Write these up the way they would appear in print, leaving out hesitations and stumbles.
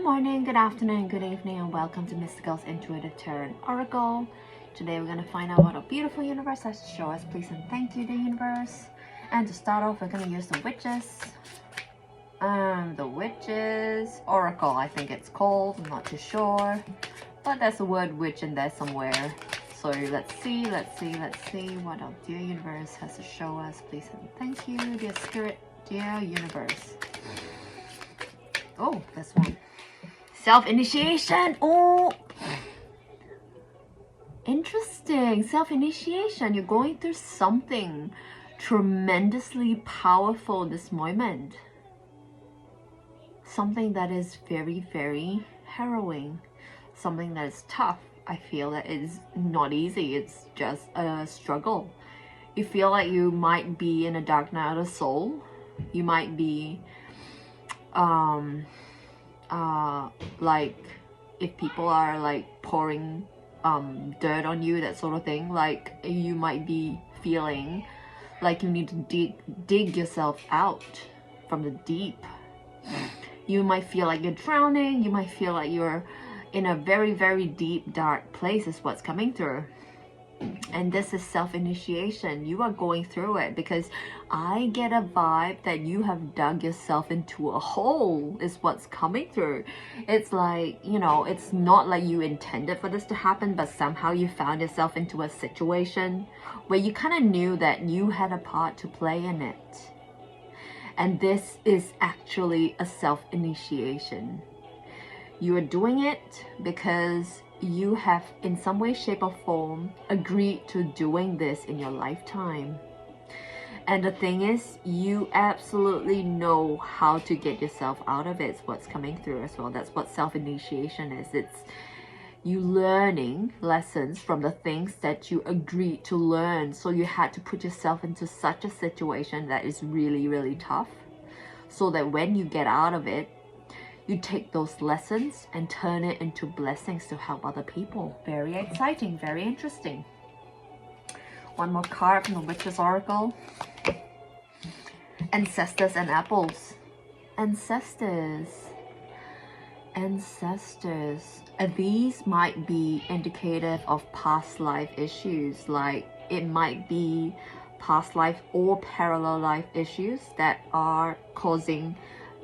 Good morning, good afternoon, good evening, and welcome to Mystigal's Intuitive Tarot and Oracle. Today we're going to find out what a beautiful universe has to show us. Please and thank you, the universe. And to start off, we're going to use the Witches. The Witches Oracle, I think it's called. I'm not too sure. But there's a word witch in there somewhere. So let's see what our dear universe has to show us. Please and thank you, dear spirit, dear universe. Oh, this one. Self-initiation. Oh, interesting. Self-initiation. You're going through something tremendously powerful this moment. Something that is very, very harrowing. Something that is tough. I feel that it's not easy. It's just a struggle. You feel like you might be in a dark night of the soul. You might be like if people are like pouring dirt on you, that sort of thing, like you might be feeling like you need to dig yourself out from the deep. You might feel like you're drowning. You might feel like you're in a very, very deep, dark place is what's coming through. And this is self-initiation. You are going through it because I get a vibe that you have dug yourself into a hole is what's coming through. It's like, you know, it's not like you intended for this to happen, but somehow you found yourself into a situation where you kind of knew that you had a part to play in it. And this is actually a self-initiation. You are doing it because you have in some way, shape or form agreed to doing this in your lifetime. And the thing is, you absolutely know how to get yourself out of it. It's what's coming through as well. That's what self-initiation is. It's you learning lessons from the things that you agreed to learn. So you had to put yourself into such a situation that is really, really tough, so that when you get out of it, you take those lessons and turn it into blessings to help other people. Very exciting, very interesting. One more card from the Witches Oracle. Ancestors and apples. Ancestors. These might be indicative of past life issues. Like it might be past life or parallel life issues that are causing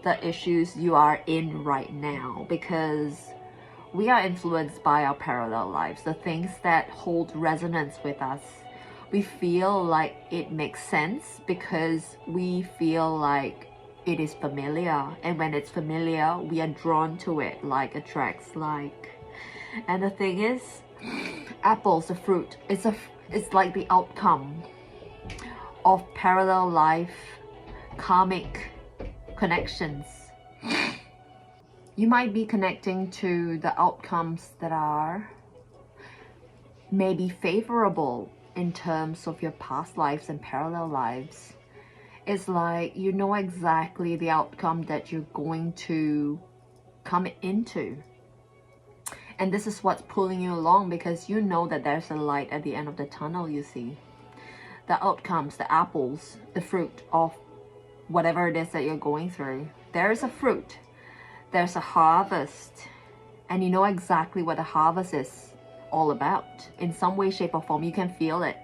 the issues you are in right now, because we are influenced by our parallel lives, the things that hold resonance with us. We feel like it makes sense because we feel like it is familiar, and when it's familiar we are drawn to it, like attracts like. And the thing is, apples, the fruit, it's like the outcome of parallel life karmic connections. You might be connecting to the outcomes that are maybe favorable in terms of your past lives and parallel lives. It's like you know exactly the outcome that you're going to come into. And this is what's pulling you along, because you know that there's a light at the end of the tunnel, you see. The outcomes, the apples, the fruit of whatever it is that you're going through. There's a fruit, there's a harvest, and you know exactly what the harvest is all about. In some way, shape or form, you can feel it.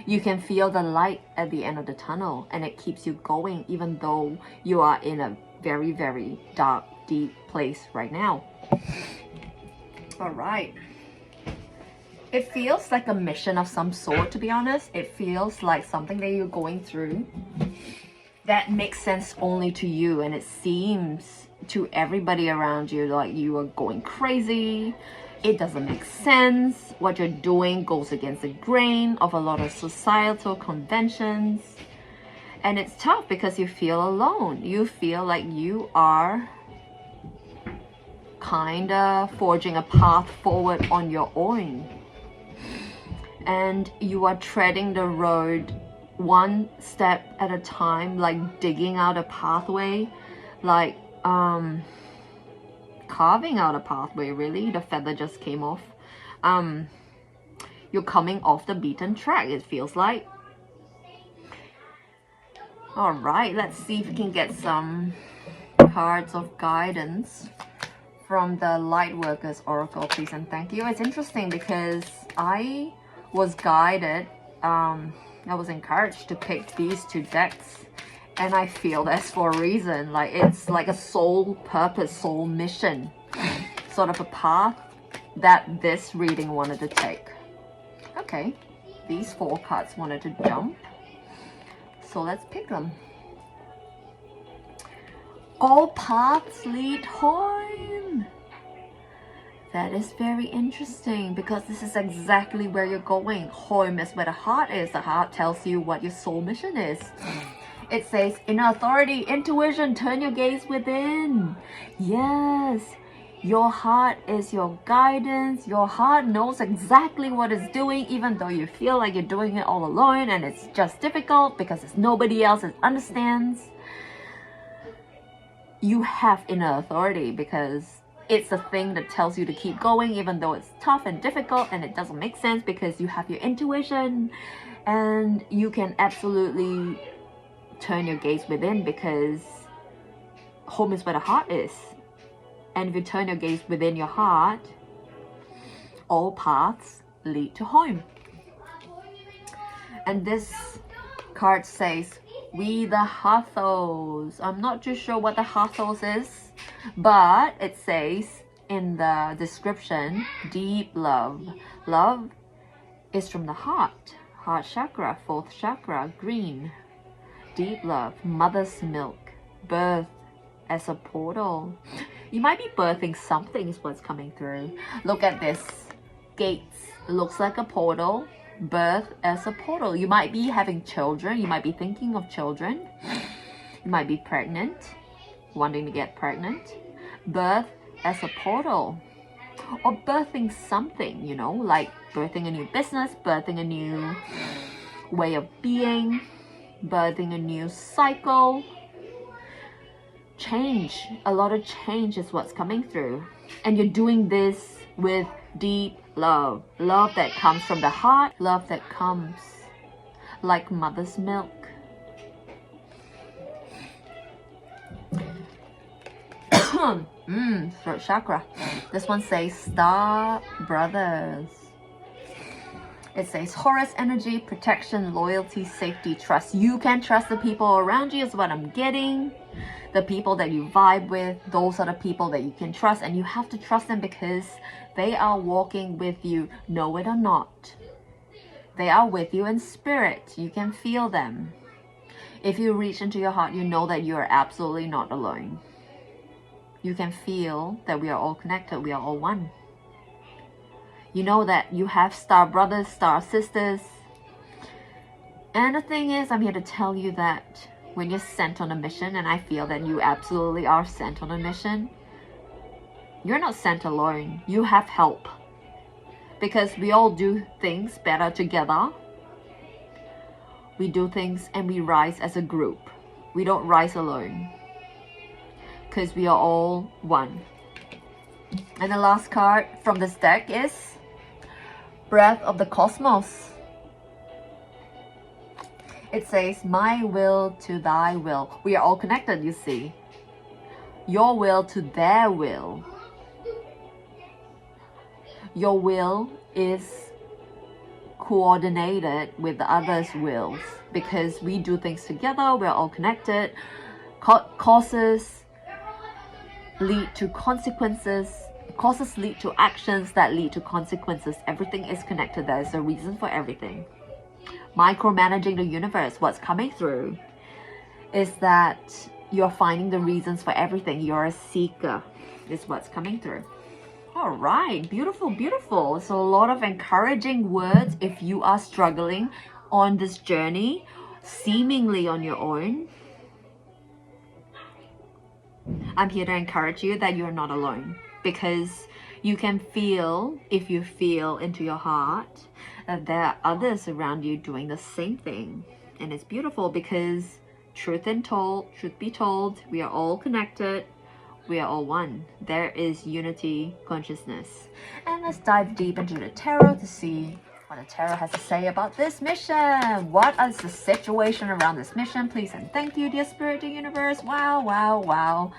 You can feel the light at the end of the tunnel, and it keeps you going even though you are in a very, very dark, deep place right now. All right. It feels like a mission of some sort, to be honest. It feels like something that you're going through that makes sense only to you, and it seems to everybody around you like you are going crazy. It doesn't make sense. What you're doing goes against the grain of a lot of societal conventions, and it's tough because you feel alone. You feel like you are kinda forging a path forward on your own, and you are treading the road one step at a time, like digging out a pathway, like carving out a pathway. Really, the feather just came off. You're coming off the beaten track, it feels like. All right, let's see if we can get some cards of guidance from the Lightworkers Oracle, please and thank you. It's interesting because I was guided, I was encouraged to pick these two decks, and I feel that's for a reason. Like, it's like a soul purpose, soul mission, sort of a path that this reading wanted to take. Okay, these 4 cards wanted to jump, so let's pick them. All paths lead home. That is very interesting because this is exactly where you're going. Home is where the heart is. The heart tells you what your soul mission is. It says, inner authority, intuition, turn your gaze within. Yes, your heart is your guidance. Your heart knows exactly what it's doing, even though you feel like you're doing it all alone and it's just difficult because there's nobody else that understands. You have inner authority because it's the thing that tells you to keep going even though it's tough and difficult and it doesn't make sense, because you have your intuition and you can absolutely turn your gaze within, because home is where the heart is. And if you turn your gaze within your heart, all paths lead to home. And this card says, we the Hathors. I'm not too sure what the Hathors is, but it says in the description, deep love. Love is from the heart chakra, 4th chakra, green. Deep love, mother's milk, birth as a portal. You might be birthing something is what's coming through. Look at this. Gates. Looks like a portal. Birth as a portal. You might be having children. You might be thinking of children. You might be pregnant, wanting to get pregnant. Birth as a portal. Or birthing something, you know, like birthing a new business, birthing a new way of being, birthing a new cycle. Change. A lot of change is what's coming through. And you're doing this with deep love. Love that comes from the heart. Love that comes like mother's milk. Throat chakra. This one says Star Brothers. It says Horus energy, protection, loyalty, safety, trust. You can trust the people around you is what I'm getting. The people that you vibe with, those are the people that you can trust, and you have to trust them because they are walking with you, know it or not. They are with you in spirit. You can feel them. If you reach into your heart, you know that you are absolutely not alone. You can feel that we are all connected. We are all one. You know that you have star brothers, star sisters. And the thing is, I'm here to tell you that when you're sent on a mission, and I feel that you absolutely are sent on a mission, you're not sent alone. You have help. Because we all do things better together. We do things and we rise as a group. We don't rise alone. Because we are all one. And the last card from this deck is Breath of the Cosmos. It says, my will to thy will. We are all connected, you see. Your will to their will. Your will is coordinated with the others' wills. Because we do things together, we're all connected. Causes lead to consequences. Causes lead to actions that lead to consequences. Everything is connected. There is a reason for everything. Micromanaging the universe, what's coming through is that you're finding the reasons for everything. You're a seeker is what's coming through. All right, beautiful, beautiful. So a lot of encouraging words if you are struggling on this journey, seemingly on your own. I'm here to encourage you that you're not alone, because you can feel, if you feel into your heart, that there are others around you doing the same thing. And it's beautiful because truth be told, we are all connected. We are all one. There is unity consciousness. And let's dive deep into the tarot to see what the tarot has to say about this mission. What is the situation around this mission? Please and thank you, dear spirit, dear universe. Wow, wow, wow.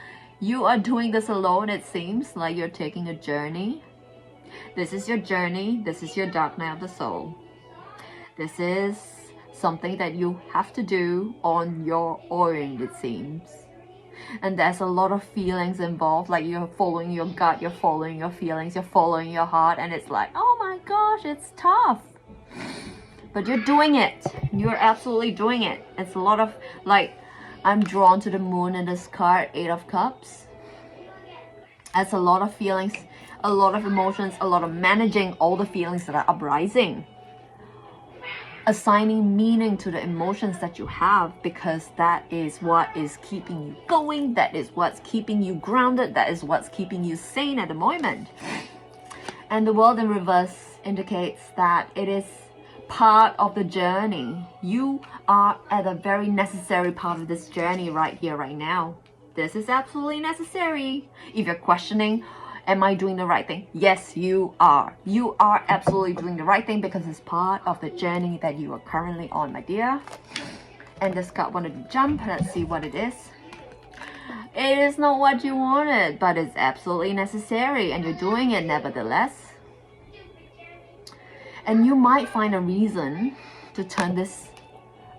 You are doing this alone. It seems like you're taking a journey. This is your journey. This is your dark night of the soul. This is something that you have to do on your own, it seems. And there's a lot of feelings involved, like you're following your gut, you're following your feelings, you're following your heart, and it's like, oh my gosh, it's tough. But you're doing it. You're absolutely doing it. It's a lot of, like, I'm drawn to the moon in this card, 8 of Cups. That's a lot of feelings, a lot of emotions, a lot of managing all the feelings that are uprising. Assigning meaning to the emotions that you have, because that is what is keeping you going, that is what's keeping you grounded, that is what's keeping you sane at the moment. And the world in reverse indicates that it is part of the journey. You are at a very necessary part of this journey right here, right now. This is absolutely necessary. If you're questioning, am I doing the right thing? Yes, you are. You are absolutely doing the right thing, because it's part of the journey that you are currently on, my dear. And this card wanted to jump. Let's see what it is. It is not what you wanted, but it's absolutely necessary, and you're doing it nevertheless. And you might find a reason to turn this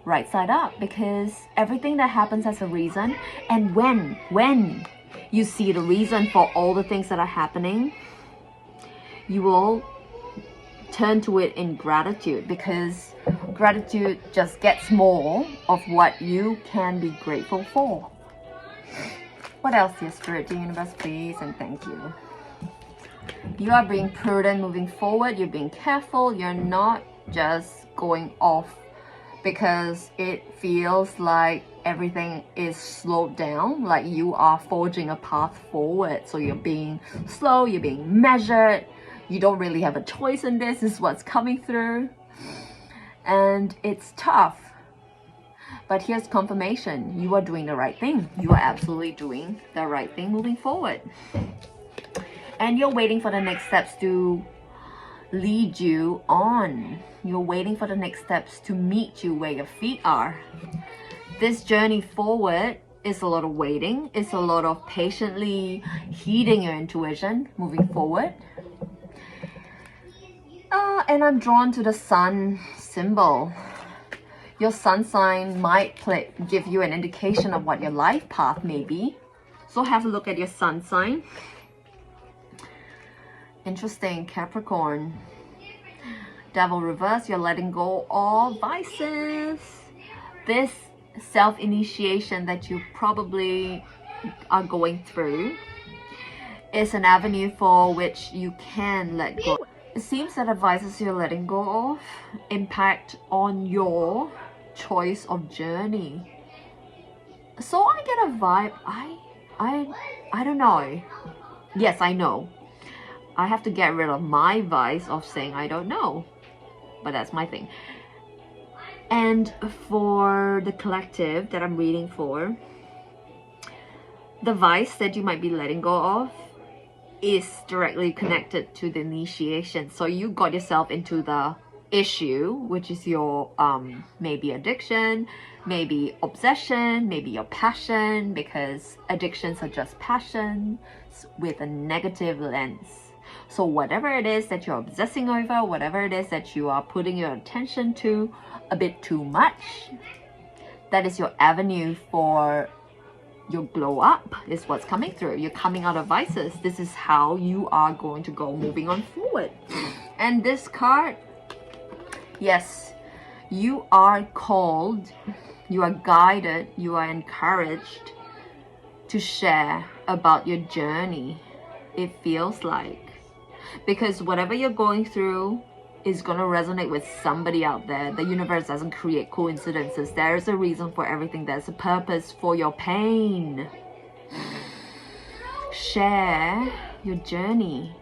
right side up, because everything that happens has a reason. And when you see the reason for all the things that are happening, you will turn to it in gratitude, because gratitude just gets more of what you can be grateful for. What else, dear Spirit, dear Universe, please, and thank you. You are being prudent moving forward. You're being careful. You're not just going off because it feels like everything is slowed down, like you are forging a path forward. So you're being slow, you're being measured, you don't really have a choice in this is what's coming through. And it's tough. But here's confirmation. You are doing the right thing. You are absolutely doing the right thing moving forward. And you're waiting for the next steps to lead you on. You're waiting for the next steps to meet you where your feet are. This journey forward is a lot of waiting. It's a lot of patiently heeding your intuition moving forward. And I'm drawn to the sun symbol. Your sun sign might give you an indication of what your life path may be. So have a look at your sun sign. Interesting, Capricorn. Devil reverse, you're letting go of vices. This self-initiation that you probably are going through is an avenue for which you can let go. It seems that the vices you're letting go of impact on your choice of journey. So I get a vibe, I don't know. Yes, I know. I have to get rid of my vice of saying I don't know. But that's my thing. And for the collective that I'm reading for, the vice that you might be letting go of is directly connected to the initiation. So you got yourself into the issue, which is your maybe addiction, maybe obsession, maybe your passion, because addictions are just passion with a negative lens. So whatever it is that you're obsessing over, whatever it is that you are putting your attention to a bit too much, that is your avenue for your glow up, is what's coming through. You're coming out of vices. This is how you are going to go moving on forward. And this card, yes, you are called, you are guided, you are encouraged to share about your journey, it feels like. Because whatever you're going through is going to resonate with somebody out there. The universe doesn't create coincidences. There is a reason for everything. There's a purpose for your pain. Share your journey,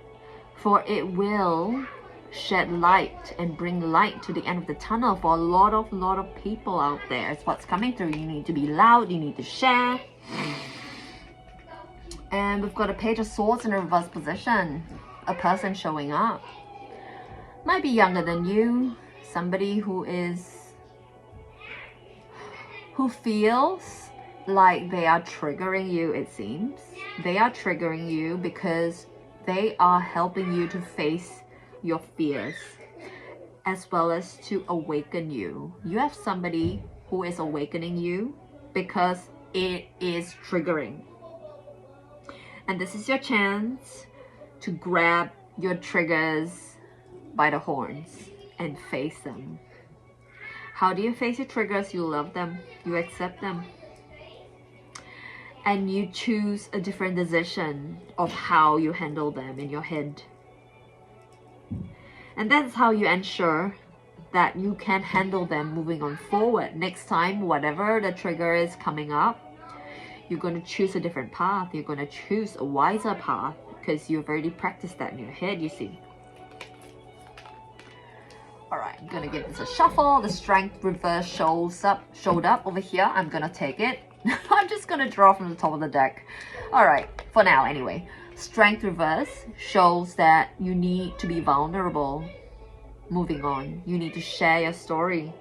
for it will shed light and bring light to the end of the tunnel for a lot of people out there. It's what's coming through. You need to be loud. You need to share. And we've got a Page of Swords in a reverse position. A person showing up. Might be younger than you. Somebody who feels like they are triggering you, it seems. They are triggering you because they are helping you to face your fears as well as to awaken you. You have somebody who is awakening you because it is triggering. And this is your chance to grab your triggers by the horns and face them. How do you face your triggers? You love them, you accept them, and you choose a different decision of how you handle them in your head. And that's how you ensure that you can handle them moving on forward. Next time, whatever the trigger is coming up, you're going to choose a different path. You're going to choose a wiser path because you've already practiced that in your head, you see. Alright, I'm going to give this a shuffle. The strength reverse showed up over here. I'm going to take it. I'm just going to draw from the top of the deck. Alright, for now anyway. Strength reverse shows that you need to be vulnerable. Moving on, you need to share your story.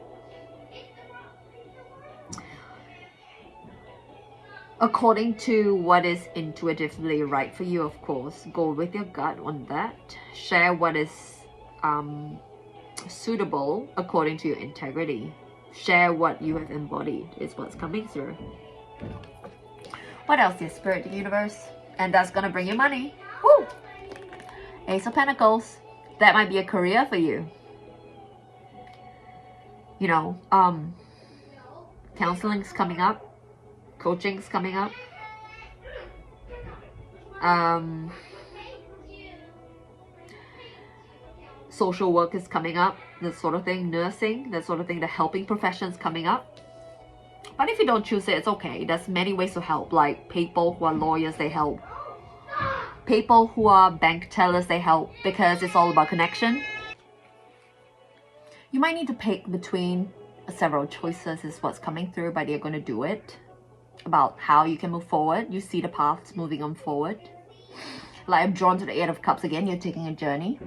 According to what is intuitively right for you, of course. Go with your gut on that. Share what is suitable according to your integrity. Share what you have embodied is what's coming through. What else, dear Spirit, the universe? And that's gonna bring you money. Woo! Ace of Pentacles. That might be a career for you. You know, counseling's coming up. Coaching's coming up. Social work is coming up. That sort of thing. Nursing, that sort of thing. The helping profession's coming up. But if you don't choose it, it's okay. There's many ways to help. Like people who are lawyers, they help. People who are bank tellers, they help. Because it's all about connection. You might need to pick between several choices is what's coming through, but you're going to do it. About how you can move forward. You see the paths moving on forward. Like I'm drawn to the Eight of Cups again. You're taking a journey.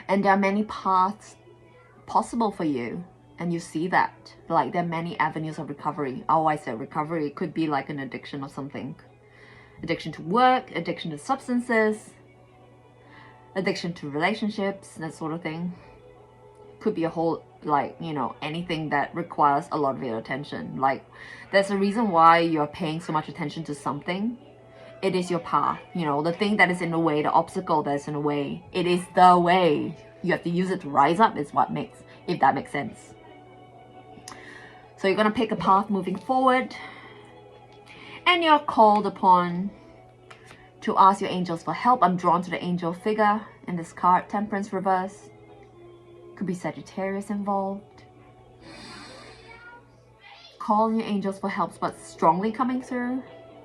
And there are many paths possible for you. And you see that. Like there are many avenues of recovery. Oh, I said recovery. It could be like an addiction or something. Addiction to work. Addiction to substances. Addiction to relationships. That sort of thing. Could be a whole, like, you know, anything that requires a lot of your attention. Like, there's a reason why you're paying so much attention to something. It is your path, you know, the thing that is in the way, the obstacle that's in the way. It is the way. You have to use it to rise up is what makes, if that makes sense. So you're going to pick a path moving forward. And you're called upon to ask your angels for help. I'm drawn to the angel figure in this card, Temperance reverse. Could be Sagittarius involved. Call your angels for help, but strongly coming through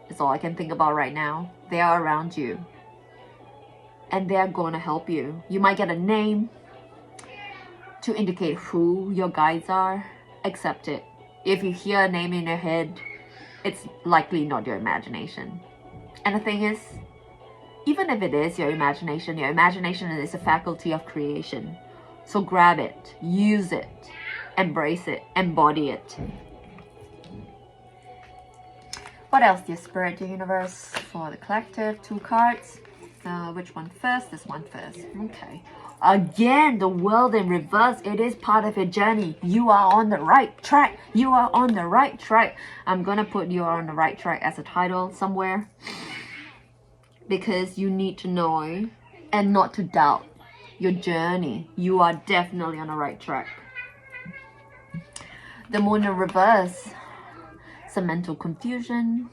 is all I can think about right now. They are around you. And they are going to help you. You might get a name to indicate who your guides are. Accept it. If you hear a name in your head, it's likely not your imagination. And the thing is, even if it is your imagination is a faculty of creation. So grab it, use it, embrace it, embody it. What else, dear Spirit, dear Universe? For the collective, 2 cards. Which one first? This one first. Okay. Again, the world in reverse. It is part of your journey. You are on the right track. You are on the right track. I'm going to put you are on the right track as a title somewhere. Because you need to know and not to doubt your journey. You are definitely on the right track. The moon in reverse. Some mental confusion.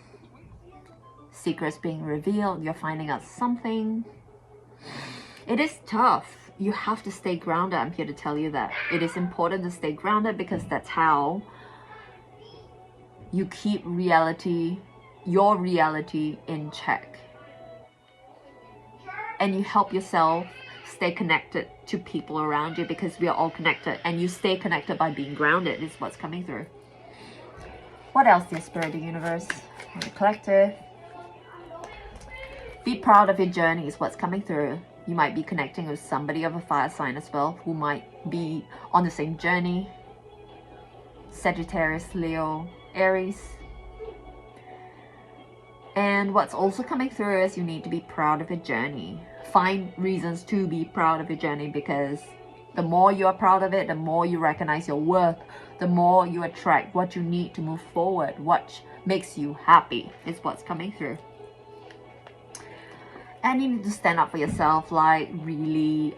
Secrets being revealed. You're finding out something. It is tough. You have to stay grounded. I'm here to tell you that. It is important to stay grounded because that's how you keep reality, your reality in check. And you help yourself stay connected to people around you because we are all connected, and you stay connected by being grounded is what's coming through. What else, dear Spirit, the universe, the collective? Be proud of your journey is what's coming through. You might be connecting with somebody of a fire sign as well who might be on the same journey. Sagittarius, Leo, Aries. And what's also coming through is you need to be proud of your journey. Find reasons to be proud of your journey, because the more you are proud of it, the more you recognize your worth, the more you attract what you need to move forward, what makes you happy is what's coming through. And you need to stand up for yourself, like really,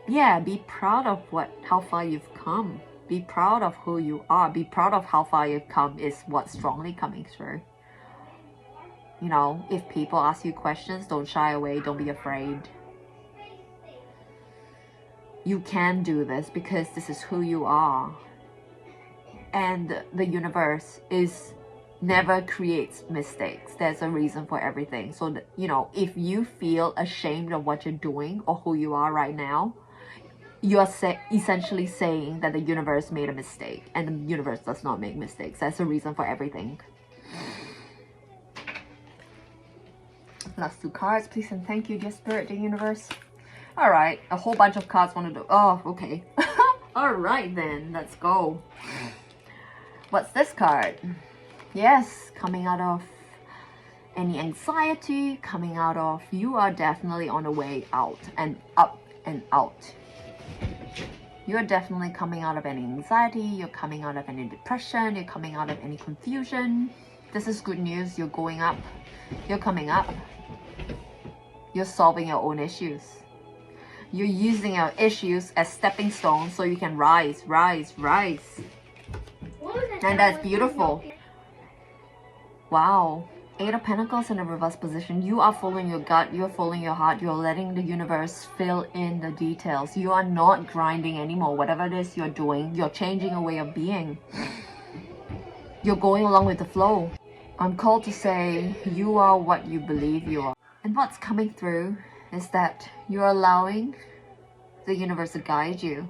yeah, be proud of how far you've come. Be proud of who you are. Be proud of how far you've come is what's strongly coming through. You know, if people ask you questions, don't shy away, don't be afraid. You can do this because this is who you are. And the universe never creates mistakes. There's a reason for everything. So, you know, if you feel ashamed of what you're doing or who you are right now, you are essentially saying that the universe made a mistake, and the universe does not make mistakes. That's a reason for everything. Last 2 cards, please and thank you, dear spirit, dear universe. All right, a whole bunch of cards want to do. Oh, okay. All right then, let's go. What's this card? Yes, coming out of any anxiety, coming out of, you are definitely on the way out and up and out. You're definitely coming out of any anxiety, you're coming out of any depression, you're coming out of any confusion. This is good news. You're going up, you're coming up. You're solving your own issues. You're using your issues as stepping stones so you can rise, rise, rise. And that's beautiful. Wow. 8 of Pentacles in a reverse position. You are following your gut, you're following your heart, you're letting the universe fill in the details. You are not grinding anymore. Whatever it is you're doing, you're changing a way of being. You're going along with the flow. I'm called to say you are what you believe you are. And what's coming through is that you're allowing the universe to guide you.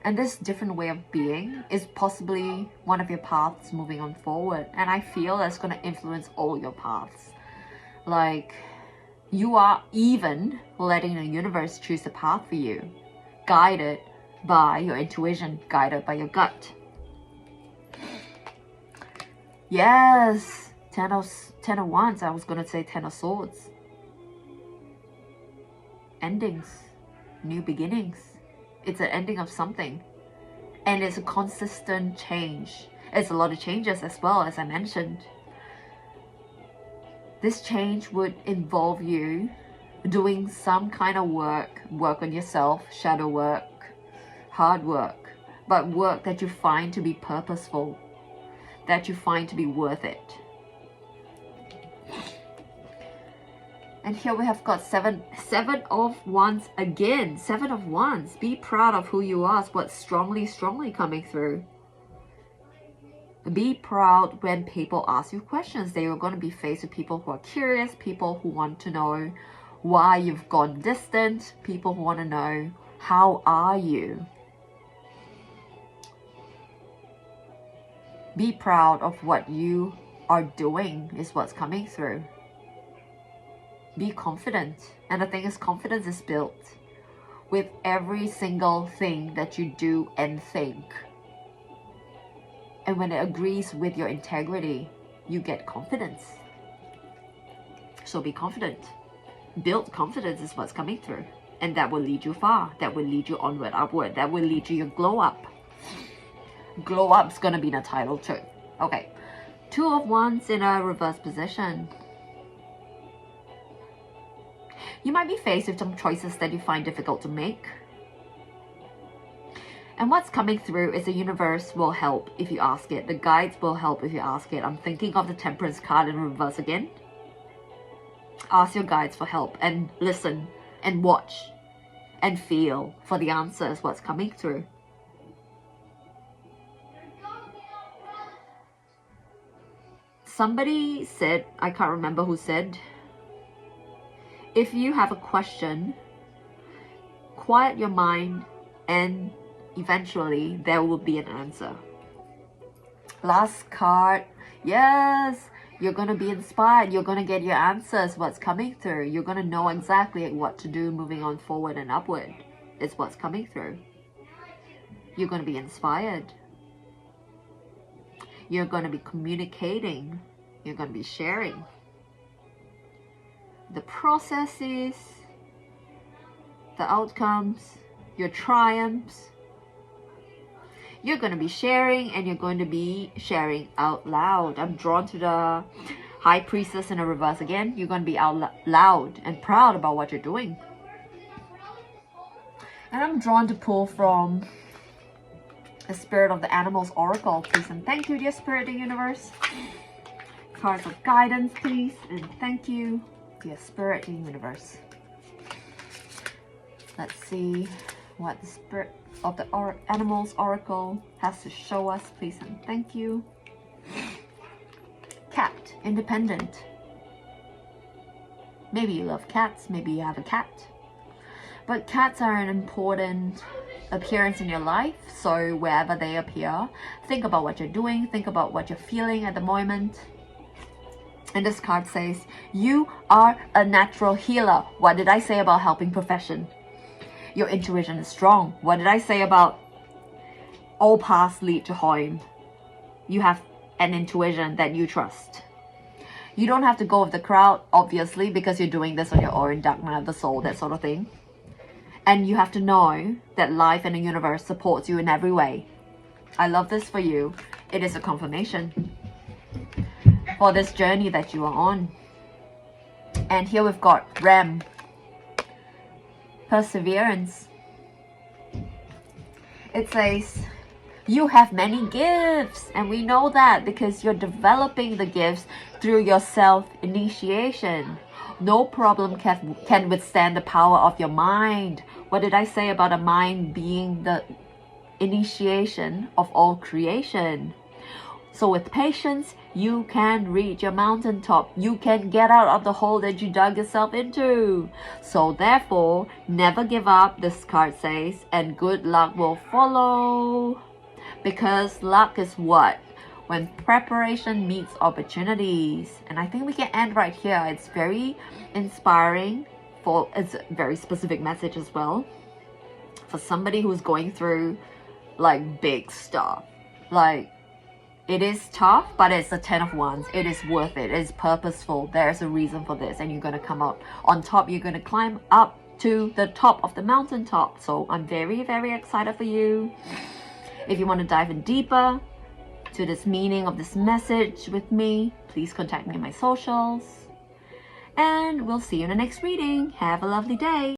And this different way of being is possibly one of your paths moving on forward. And I feel that's going to influence all your paths. Like, you are even letting the universe choose a path for you, guided by your intuition, guided by your gut. Yes, 10 of Wands. I was going to say 10 of Swords. Endings, new beginnings. It's an ending of something, and it's a consistent change. It's a lot of changes as well, as I mentioned. This change would involve you doing some kind of work on yourself, shadow work, hard work, but work that you find to be purposeful, that you find to be worth it. And here we have got 7 of Wands again. 7 of Wands. Be proud of who you are. Is what's strongly coming through. Be proud when people ask you questions. They are going to be faced with people who are curious, people who want to know why you've gone distant, people who want to know, how are you? Be proud of what you are doing is what's coming through. Be confident. And the thing is, confidence is built with every single thing that you do and think. And when it agrees with your integrity, you get confidence. So be confident. Build confidence is what's coming through. And that will lead you far. That will lead you onward, upward. That will lead you your glow up. Glow up's gonna be the title too. Okay. 2 of Wands in a reverse position. You might be faced with some choices that you find difficult to make. And what's coming through is the universe will help if you ask it. The guides will help if you ask it. I'm thinking of the Temperance card in reverse again. Ask your guides for help and listen and watch and feel for the answers, what's coming through. Somebody said, I can't remember who said, if you have a question, quiet your mind and eventually there will be an answer. Last card. Yes, you're going to be inspired. You're going to get your answers, what's coming through. You're going to know exactly what to do moving on forward and upward. It's what's coming through. You're going to be inspired. You're going to be communicating. You're going to be sharing the processes, the outcomes, your triumphs. You're going to be sharing, and you're going to be sharing out loud. I'm drawn to the High Priestess in the reverse again. You're going to be out loud and proud about what you're doing. And I'm drawn to pull from the Spirit of the Animals Oracle, please. And thank you, dear Spirit, the Universe. Cards of guidance, please. And thank you, dear Spirit, the Universe. Let's see what the Spirit of the Animals Oracle has to show us, please. And thank you. Cat, independent. Maybe you love cats, maybe you have a cat. But cats are an important appearance in your life, so wherever they appear, think about what you're doing, think about what you're feeling at the moment. And this card says, you are a natural healer. What did I say about helping profession? Your intuition is strong. What did I say about all paths lead to home? You have an intuition that you trust. You don't have to go with the crowd, obviously, because you're doing this on your own, dark night of the soul, that sort of thing. And you have to know that life and the universe supports you in every way. I love this for you. It is a confirmation for this journey that you are on. And here we've got Ram. Perseverance. It says, you have many gifts, and we know that because you're developing the gifts through your self-initiation. No problem can withstand the power of your mind. What did I say about a mind being the initiation of all creation? So with patience, you can reach your mountaintop. You can get out of the hole that you dug yourself into. So therefore, never give up, this card says, and good luck will follow. Because luck is what? When preparation meets opportunities. And I think we can end right here. It's very inspiring. It's a very specific message as well. For somebody who's going through like big stuff. Like, it is tough, but it's a 10 of wands. It is worth it. It is purposeful. There's a reason for this. And you're going to come out on top. You're going to climb up to the top of the mountaintop. So I'm very, very excited for you. If you want to dive in deeper to this meaning of this message with me, please contact me on my socials. And we'll see you in the next reading. Have a lovely day.